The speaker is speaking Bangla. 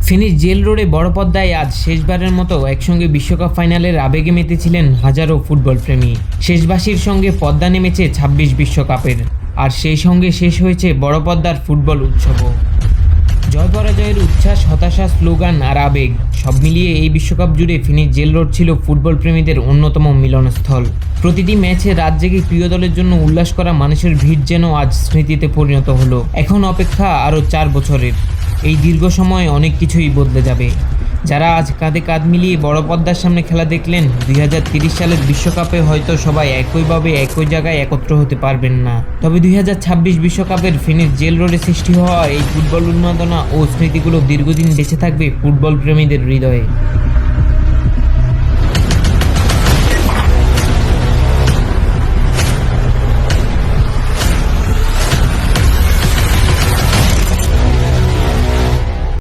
ফেনীর জেল রোডে বড় পর্দায় আজ শেষবারের মতো একসঙ্গে বিশ্বকাপ ফাইনালের আবেগে মেতেছিলেন হাজারো ফুটবল প্রেমী। শেষবাসীর সঙ্গে পর্দা নেমেছে ২৬ বিশ্বকাপের, আর সেই সঙ্গে শেষ হয়েছে বড় পর্দার ফুটবল উৎসবও। জয় পরাজয়ের উচ্ছ্বাস, হতাশা, স্লোগান আর আবেগ সব মিলিয়ে এই বিশ্বকাপ জুড়ে ফেনীর জেল রোড ছিল ফুটবল প্রেমীদের অন্যতম মিলনস্থল। প্রতিটি ম্যাচে রাত জেগে প্রিয় দলের জন্য উল্লাস করা মানুষের ভিড় যেন আজ স্মৃতিতে পরিণত হলো। এখন অপেক্ষা আরও ৪ বছরের। এই দীর্ঘ সময়ে অনেক কিছুই বদলে যাবে। যারা আজ কাঁধে কাঁধ মিলিয়ে বড় পর্দার সামনে খেলা দেখলেন, ২০৩০ সালের বিশ্বকাপে হয়তো সবাই একইভাবে একই জায়গায় একত্র হতে পারবেন না, তবে ২০২৬ বিশ্বকাপের ফেনীর জেল রোডে সৃষ্টি হওয়া এই ফুটবল উন্মাদনা ও স্মৃতিগুলো দীর্ঘদিন বেঁচে থাকবে ফুটবল প্রেমীদের হৃদয়ে।